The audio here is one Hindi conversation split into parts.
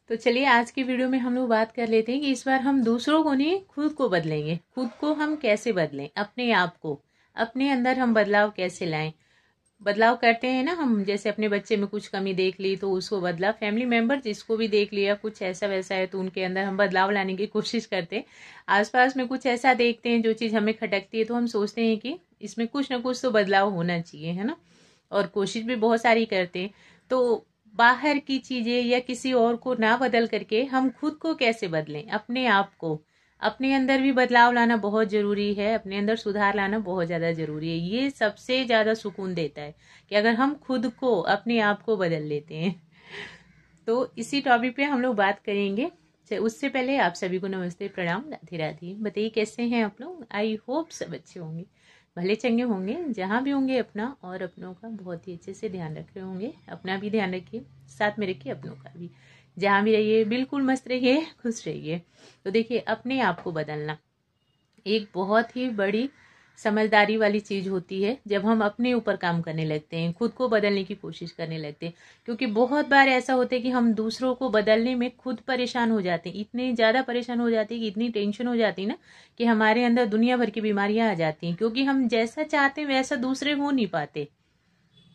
तो चलिए आज की वीडियो में हम लोग बात कर लेते हैं कि इस बार हम दूसरों को नहीं खुद को बदलेंगे। खुद को हम कैसे बदलें, अपने आप को, अपने अंदर हम बदलाव कैसे लाएं। बदलाव करते हैं ना हम, जैसे अपने बच्चे में कुछ कमी देख ली तो उसको बदला, फैमिली मेंबर जिसको भी देख लिया कुछ ऐसा वैसा है तो उनके अंदर हम बदलाव लाने की कोशिश करते हैं। आसपास में कुछ ऐसा देखते हैं जो चीज़ हमें खटकती है तो हम सोचते हैं कि इसमें कुछ ना कुछ तो बदलाव होना चाहिए, है ना। और कोशिश भी बहुत सारी करते हैं। तो बाहर की चीजें या किसी और को ना बदल करके हम खुद को कैसे बदलें, अपने आप को। अपने अंदर भी बदलाव लाना बहुत जरूरी है, अपने अंदर सुधार लाना बहुत ज्यादा जरूरी है। ये सबसे ज्यादा सुकून देता है कि अगर हम खुद को, अपने आप को बदल लेते हैं। तो इसी टॉपिक पे हम लोग बात करेंगे। उससे पहले आप सभी को नमस्ते, प्रणाम, राधे राधे। बताइए कैसे हैं आप लोग। आई होप सब अच्छे होंगे, भले चंगे होंगे, जहाँ भी होंगे अपना और अपनों का बहुत ही अच्छे से ध्यान रख रहे होंगे। अपना भी ध्यान रखिए, साथ में रखिए अपनों का भी। जहाँ भी रहिए बिल्कुल मस्त रहिए, खुश रहिए। तो देखिए, अपने आप को बदलना एक बहुत ही बड़ी समझदारी वाली चीज होती है जब हम अपने ऊपर काम करने लगते हैं, खुद को बदलने की कोशिश करने लगते हैं। क्योंकि बहुत बार ऐसा होता है कि हम दूसरों को बदलने में खुद परेशान हो जाते हैं, इतने ज्यादा परेशान हो जाते हैं कि इतनी टेंशन हो जाती है ना कि हमारे अंदर दुनिया भर की बीमारियां आ जाती हैं। क्योंकि हम जैसा चाहते हैं वैसा दूसरे हो नहीं पाते,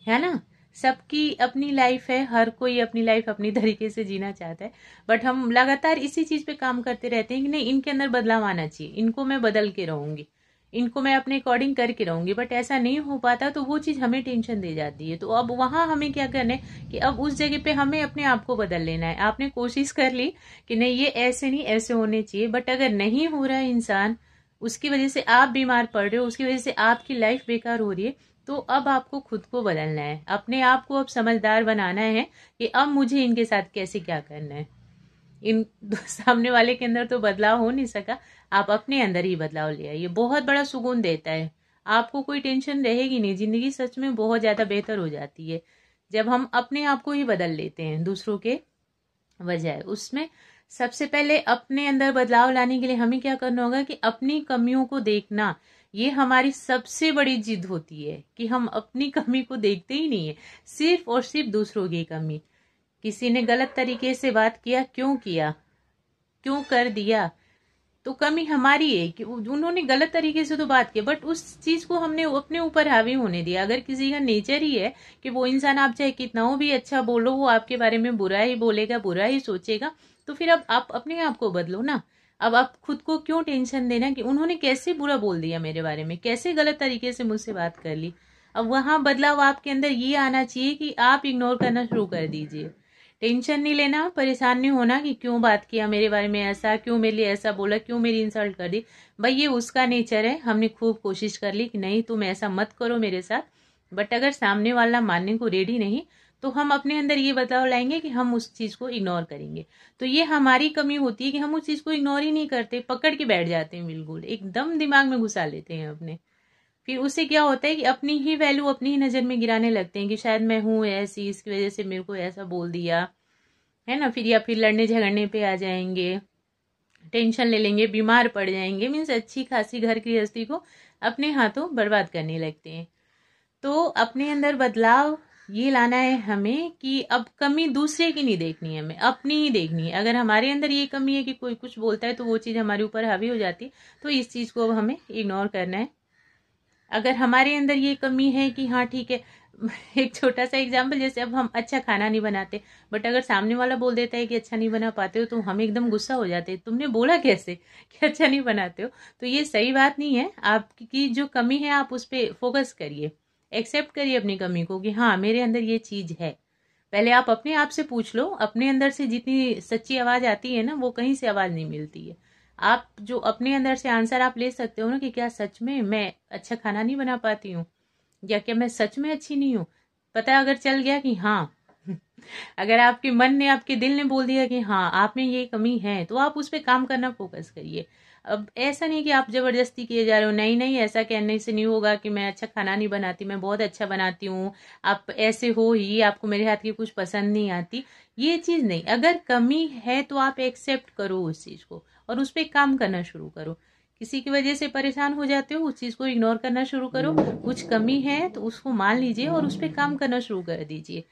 है ना। सबकी अपनी लाइफ है, हर कोई अपनी लाइफ अपनी तरीके से जीना चाहता है। बट हम लगातार इसी चीज पे काम करते रहते हैं कि नहीं, इनके अंदर बदलाव आना चाहिए, इनको मैं बदल के रहूंगी, इनको मैं अपने अकॉर्डिंग करके रहूंगी। बट ऐसा नहीं हो पाता तो वो चीज हमें टेंशन दे जाती है। तो अब वहां हमें क्या करना है कि अब उस जगह पे हमें अपने आप को बदल लेना है। आपने कोशिश कर ली कि नहीं ये ऐसे नहीं ऐसे होने चाहिए, बट अगर नहीं हो रहा है इंसान, उसकी वजह से आप बीमार पड़ रहे हो, उसकी वजह से आपकी लाइफ बेकार हो रही है, तो अब आपको खुद को बदलना है। अपने आप को अब समझदार बनाना है कि अब मुझे इनके साथ कैसे क्या करना है। इन सामने वाले के अंदर तो बदलाव हो नहीं सका, आप अपने अंदर ही बदलाव ले आइए। बहुत बड़ा सुकून देता है, आपको कोई टेंशन रहेगी नहीं। जिंदगी सच में बहुत ज्यादा बेहतर हो जाती है जब हम अपने आप को ही बदल लेते हैं दूसरों के बजाय। उसमें सबसे पहले अपने अंदर बदलाव लाने के लिए हमें क्या करना होगा कि अपनी कमियों को देखना। ये हमारी सबसे बड़ी जिद होती है कि हम अपनी कमी को देखते ही नहीं है, सिर्फ और सिर्फ दूसरों की कमी। किसी ने गलत तरीके से बात किया, क्यों किया, क्यों कर दिया, तो कमी हमारी है कि उन्होंने गलत तरीके से तो बात की, बट उस चीज को हमने अपने ऊपर हावी होने दिया। अगर किसी का नेचर ही है कि वो इंसान, आप चाहे कितना हो भी अच्छा बोलो, वो आपके बारे में बुरा ही बोलेगा, बुरा ही सोचेगा, तो फिर अब आप अपने आप को बदलो ना। अब आप खुद को क्यों टेंशन देना कि उन्होंने कैसे बुरा बोल दिया मेरे बारे में, कैसे गलत तरीके से मुझसे बात कर ली। अब वहां बदलाव आपके अंदर ये आना चाहिए कि आप इग्नोर करना शुरू कर दीजिए। टेंशन नहीं लेना, परेशान नहीं होना कि क्यों बात किया मेरे बारे में ऐसा, क्यों मेरे लिए ऐसा बोला, क्यों मेरी इंसल्ट कर दी। भाई ये उसका नेचर है, हमने खूब कोशिश कर ली कि नहीं तुम ऐसा मत करो मेरे साथ, बट अगर सामने वाला मानने को रेडी नहीं तो हम अपने अंदर ये बदलाव लाएंगे कि हम उस चीज को इग्नोर करेंगे। तो ये हमारी कमी होती है कि हम उस चीज को इग्नोर ही नहीं करते, पकड़ के बैठ जाते हैं, बिल्कुल एकदम दिमाग में घुसा लेते हैं अपने। फिर उससे क्या होता है कि अपनी ही वैल्यू अपनी ही नजर में गिराने लगते हैं कि शायद मैं हूं ऐसी, इसकी वजह से मेरे को ऐसा बोल दिया, है ना। फिर या फिर लड़ने झगड़ने पे आ जाएंगे, टेंशन ले लेंगे, बीमार पड़ जाएंगे, मीन्स अच्छी खासी घर गृहस्थी को अपने हाथों बर्बाद करने लगते हैं। तो अपने अंदर बदलाव ये लाना है हमें कि अब कमी दूसरे की नहीं देखनी है, हमें अपनी ही देखनी है। अगर हमारे अंदर ये कमी है कि कोई कुछ बोलता है तो वो चीज हमारे ऊपर हावी हो जाती है, तो इस चीज को अब हमें इग्नोर करना है। अगर हमारे अंदर ये कमी है कि हाँ ठीक है, एक छोटा सा एग्जाम्पल, जैसे अब हम अच्छा खाना नहीं बनाते, बट अगर सामने वाला बोल देता है कि अच्छा नहीं बना पाते हो तो हम एकदम गुस्सा हो जाते हैं, तुमने बोला कैसे कि अच्छा नहीं बनाते हो। तो ये सही बात नहीं है। आपकी जो कमी है आप उस पर फोकस करिए, एक्सेप्ट करिए अपनी कमी को कि हाँ मेरे अंदर ये चीज है। पहले आप अपने आप से पूछ लो, अपने अंदर से जितनी सच्ची आवाज आती है ना वो कहीं से आवाज नहीं मिलती है। आप जो अपने अंदर से आंसर आप ले सकते हो ना कि क्या सच में मैं अच्छा खाना नहीं बना पाती हूँ, या क्या मैं सच में अच्छी नहीं हूँ। पता अगर चल गया कि हाँ अगर आपके मन ने, आपके दिल ने बोल दिया कि हाँ आप में ये कमी है, तो आप उस पर काम करना फोकस करिए। अब ऐसा नहीं कि आप जबरदस्ती किए जा रहे हो, नहीं नहीं ऐसा कहने से नहीं होगा कि मैं अच्छा खाना नहीं बनाती, मैं बहुत अच्छा बनाती हूँ, आप ऐसे हो ही, आपको मेरे हाथ की कुछ पसंद नहीं आती, ये चीज नहीं। अगर कमी है तो आप एक्सेप्ट करो उस चीज को और उस पर काम करना शुरू करो। किसी की वजह से परेशान हो जाते हो, उस चीज को इग्नोर करना शुरू करो। कुछ कमी है तो उसको मान लीजिए और उस पर काम करना शुरू कर दीजिए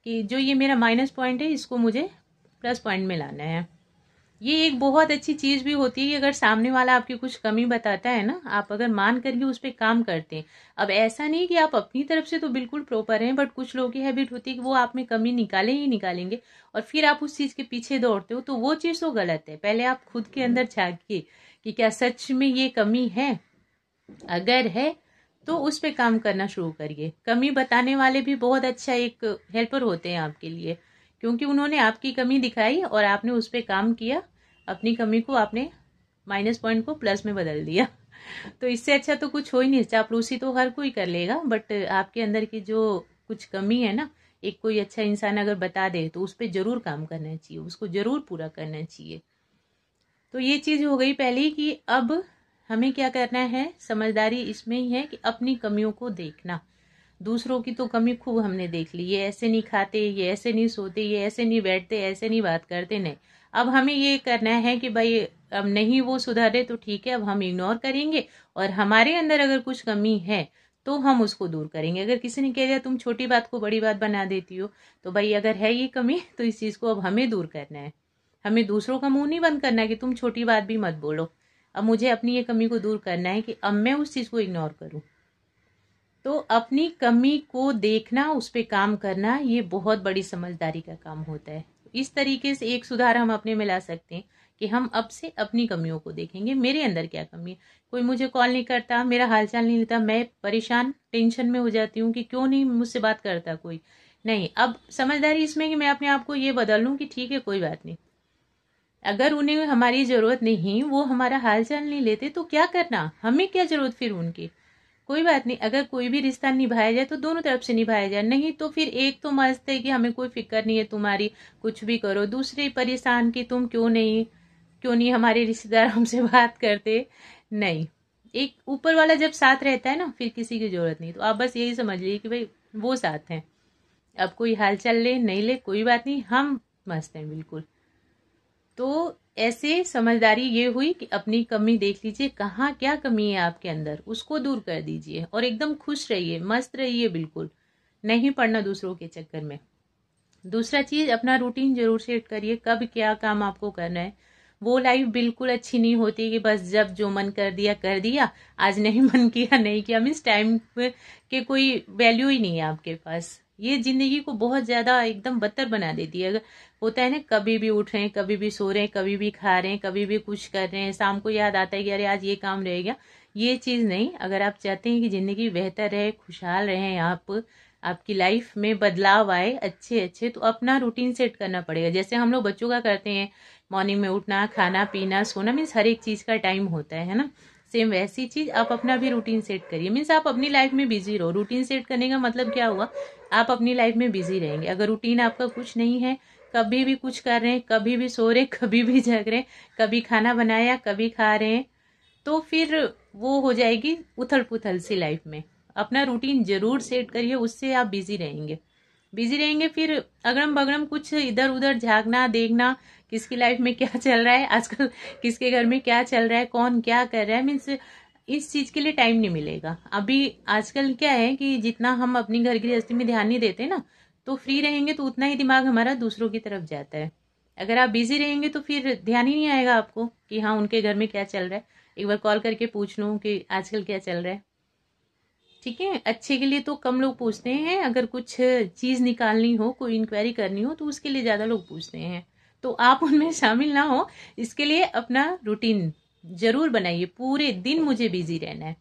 कि जो ये मेरा माइनस पॉइंट है इसको मुझे प्लस पॉइंट में लाना है। ये एक बहुत अच्छी चीज़ भी होती है कि अगर सामने वाला आपकी कुछ कमी बताता है ना, आप अगर मान करके उस पर काम करते हैं। अब ऐसा नहीं कि आप अपनी तरफ से तो बिल्कुल प्रॉपर हैं, बट कुछ लोगों की हैबिट होती है कि वो आप में कमी निकाले ही निकालेंगे और फिर आप उस चीज़ के पीछे दौड़ते हो, तो वो चीज़ तो गलत है। पहले आप खुद के अंदर झांकिए कि क्या सच में ये कमी है, अगर है तो उस पर काम करना शुरू करिए। कमी बताने वाले भी बहुत अच्छा एक हेल्पर होते हैं आपके लिए, क्योंकि उन्होंने आपकी कमी दिखाई और आपने उस पर काम किया, अपनी कमी को आपने माइनस पॉइंट को प्लस में बदल दिया। तो इससे अच्छा तो कुछ हो ही नहीं। चापलूसी तो हर कोई कर लेगा, बट आपके अंदर की जो कुछ कमी है ना, एक कोई अच्छा इंसान अगर बता दे तो उस पर जरूर काम करना चाहिए, उसको जरूर पूरा करना चाहिए। तो ये चीज हो गई पहले कि अब हमें क्या करना है, समझदारी इसमें ही है कि अपनी कमियों को देखना। दूसरों की तो कमी खूब हमने देख ली, ये ऐसे नहीं खाते, ये ऐसे नहीं सोते, ये ऐसे नहीं बैठते, ऐसे नहीं बात करते, नहीं। अब हमें ये करना है कि भाई अब नहीं वो सुधारे तो ठीक है, अब हम इग्नोर करेंगे और हमारे अंदर अगर कुछ कमी है तो हम उसको दूर करेंगे। अगर किसी ने कह दिया तुम छोटी बात को बड़ी बात बना देती हो, तो भाई अगर है ये कमी तो इस चीज को अब हमें दूर करना है। हमें दूसरों का मुंह नहीं बंद करना है कि तुम छोटी बात भी मत बोलो। अब मुझे अपनी ये कमी को दूर करना है कि अब मैं उस चीज को इग्नोर करूं। तो अपनी कमी को देखना, उस पर काम करना, ये बहुत बड़ी समझदारी का काम होता है। इस तरीके से एक सुधार हम अपने में ला सकते हैं कि हम अब से अपनी कमियों को देखेंगे, मेरे अंदर क्या कमी है। कोई मुझे कॉल नहीं करता, मेरा हालचाल नहीं लेता, मैं परेशान टेंशन में हो जाती हूँ कि क्यों नहीं मुझसे बात करता कोई। नहीं, अब समझदारी इसमें कि मैं अपने आप को ये बदल लूँ कि ठीक है कोई बात नहीं, अगर उन्हें हमारी जरूरत नहीं, वो हमारा हालचाल नहीं लेते तो क्या करना, हमें क्या जरूरत फिर उनकी। कोई बात नहीं, अगर कोई भी रिश्ता निभाया जाए तो दोनों तरफ से निभाया जाए, नहीं तो फिर एक तो मस्त है कि हमें कोई फिक्र नहीं है तुम्हारी, कुछ भी करो, दूसरे परेशान कि तुम क्यों नहीं हमारे रिश्तेदार हमसे बात करते। नहीं, एक ऊपर वाला जब साथ रहता है ना, फिर किसी की जरूरत नहीं। तो आप बस यही समझ लीजिए कि भाई वो साथ हैं, अब कोई हालचाल ले नहीं ले कोई बात नहीं, हम मस्त हैं बिल्कुल। तो ऐसे समझदारी ये हुई कि अपनी कमी देख लीजिए, कहाँ क्या कमी है आपके अंदर, उसको दूर कर दीजिए और एकदम खुश रहिए, मस्त रहिए, बिल्कुल नहीं पड़ना दूसरों के चक्कर में। दूसरा चीज, अपना रूटीन जरूर सेट करिए, कब क्या काम आपको करना है। वो लाइफ बिल्कुल अच्छी नहीं होती कि बस जब जो मन कर दिया कर दिया, आज नहीं मन किया नहीं किया, मीन्स टाइम के कोई वैल्यू ही नहीं है आपके पास। ये जिंदगी को बहुत ज्यादा एकदम बदतर बना देती है। अगर होता है ना, कभी भी उठ रहे हैं, कभी भी सो रहे हैं, कभी भी खा रहे हैं, कभी भी कुछ कर रहे हैं, शाम को याद आता है कि अरे आज ये काम रह गया। ये चीज नहीं। अगर आप चाहते हैं कि जिंदगी बेहतर रहे, खुशहाल रहे आप, आपकी लाइफ में बदलाव आए अच्छे अच्छे, तो अपना रूटीन सेट करना पड़ेगा। जैसे हम लोग बच्चों का करते हैं, मॉर्निंग में उठना, खाना पीना, सोना, मीन्स हर एक चीज का टाइम होता है ना। सेम वैसी चीज आप अपना भी रूटीन सेट करिए। मीन्स आप अपनी लाइफ में बिजी रहो। रूटीन सेट करने का मतलब क्या हुआ, आप अपनी लाइफ में बिजी रहेंगे। अगर रूटीन आपका कुछ नहीं है, कभी भी कुछ कर रहे हैं, कभी भी सो रहे, कभी भी जग रहे, कभी खाना बनाया कभी खा रहे हैं, तो फिर वो हो जाएगी उथल पुथल सी लाइफ में। अपना रूटीन जरूर सेट करिए, उससे आप बिजी रहेंगे। बिजी रहेंगे, फिर अगड़म बगड़म कुछ इधर उधर झांकना देखना, किसकी लाइफ में क्या चल रहा है आजकल, किसके घर में क्या चल रहा है, कौन क्या कर रहा है, मीन्स इस चीज के लिए टाइम नहीं मिलेगा। अभी आजकल क्या है कि जितना हम अपनी घर गृहस्थी में ध्यान नहीं देते ना, तो फ्री रहेंगे तो उतना ही दिमाग हमारा दूसरों की तरफ जाता है। अगर आप बिजी रहेंगे तो फिर ध्यान ही नहीं आएगा आपको कि हाँ उनके घर में क्या चल रहा है, एक बार कॉल करके पूछ लूं कि आजकल क्या चल रहा है। ठीक है, अच्छे के लिए तो कम लोग पूछते हैं, अगर कुछ चीज निकालनी हो, कोई इंक्वायरी करनी हो, तो उसके लिए ज्यादा लोग पूछते हैं। तो आप उनमें शामिल ना हो, इसके लिए अपना रूटीन जरूर बनाइए। पूरे दिन मुझे बिजी रहना है,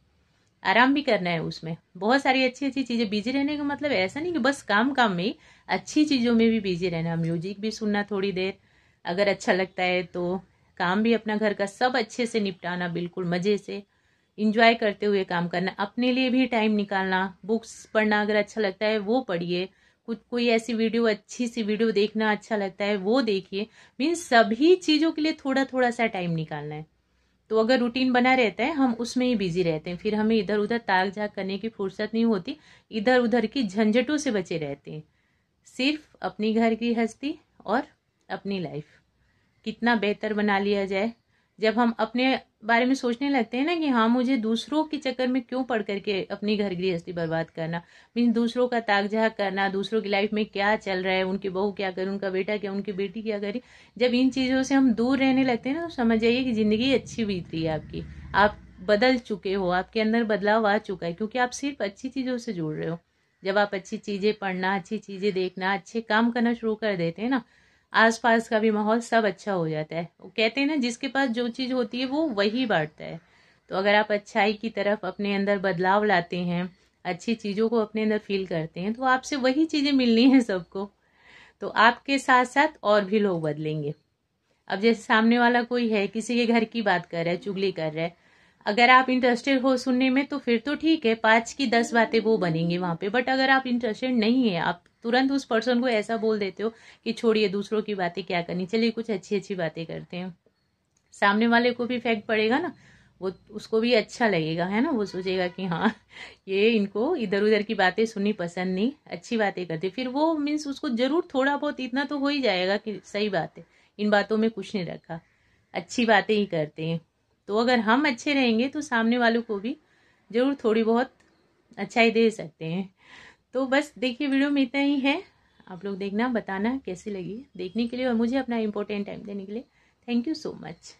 आराम भी करना है, उसमें बहुत सारी अच्छी अच्छी चीजें। बिजी रहने का मतलब ऐसा नहीं कि बस काम काम में ही, अच्छी चीजों में भी बिजी रहना। म्यूजिक भी सुनना थोड़ी देर अगर अच्छा लगता है तो, काम भी अपना घर का सब अच्छे से निपटाना, बिल्कुल मजे से इंजॉय करते हुए काम करना, अपने लिए भी टाइम निकालना। बुक्स पढ़ना अगर अच्छा लगता है वो पढ़िए, कुछ कोई ऐसी वीडियो, अच्छी सी वीडियो देखना अच्छा लगता है वो देखिए। मीन्स सभी चीजों के लिए थोड़ा थोड़ा सा टाइम निकालना है। तो अगर रूटीन बना रहता है, हम उसमें ही बिजी रहते हैं, फिर हमें इधर उधर ताक झाक करने की फुर्सत नहीं होती, इधर उधर की झंझटों से बचे रहते हैं। सिर्फ अपनी घर की हस्ती और अपनी लाइफ कितना बेहतर बना लिया जाए। जब हम अपने बारे में सोचने लगते हैं ना कि हाँ, मुझे दूसरों के चक्कर में क्यों पड़ करके अपनी घर गृहस्थी बर्बाद करना, मीन दूसरों का ताक झाक करना, दूसरों की लाइफ में क्या चल रहा है, उनकी बहू क्या करे, उनका बेटा क्या, उनकी बेटी क्या करे। जब इन चीज़ों से हम दूर रहने लगते हैं ना, तो समझ जाइए कि ज़िंदगी अच्छी बीत रही है आपकी। आप बदल चुके हो, आपके अंदर बदलाव आ चुका है, क्योंकि आप सिर्फ अच्छी चीज़ों से जुड़ रहे हो। जब आप अच्छी चीज़ें पढ़ना, अच्छी चीज़ें देखना, अच्छे काम करना शुरू कर देते हैं ना, आसपास का भी माहौल सब अच्छा हो जाता है। वो कहते हैं ना, जिसके पास जो चीज़ होती है वो वही बांटता है। तो अगर आप अच्छाई की तरफ अपने अंदर बदलाव लाते हैं, अच्छी चीज़ों को अपने अंदर फील करते हैं, तो आपसे वही चीज़ें मिलनी है सबको। तो आपके साथ साथ और भी लोग बदलेंगे। अब जैसे सामने वाला कोई है, किसी के घर की बात कर रहा है, चुगली कर रहा है, अगर आप इंटरेस्टेड हो सुनने में तो फिर तो ठीक है, 5 की 10 बातें वो बनेंगी वहां पे। बट अगर आप इंटरेस्टेड नहीं है, आप तुरंत उस पर्सन को ऐसा बोल देते हो कि छोड़िए, दूसरों की बातें क्या करनी, चलिए कुछ अच्छी अच्छी बातें करते हैं। सामने वाले को भी इफेक्ट पड़ेगा ना, वो उसको भी अच्छा लगेगा, है ना। वो सोचेगा कि हाँ, ये इनको इधर उधर की बातें सुननी पसंद नहीं, अच्छी बातें करते। फिर वो मीन्स उसको जरूर थोड़ा बहुत इतना तो हो ही जाएगा कि सही बात है, इन बातों में कुछ नहीं रखा, अच्छी बातें ही करते हैं। तो अगर हम अच्छे रहेंगे तो सामने वालों को भी जरूर थोड़ी बहुत अच्छाई दे सकते हैं। तो बस देखिए, वीडियो में इतना ही है। आप लोग देखना, बताना कैसी लगी देखने के लिए, और मुझे अपना इम्पोर्टेंट टाइम देने के लिए थैंक यू सो मच।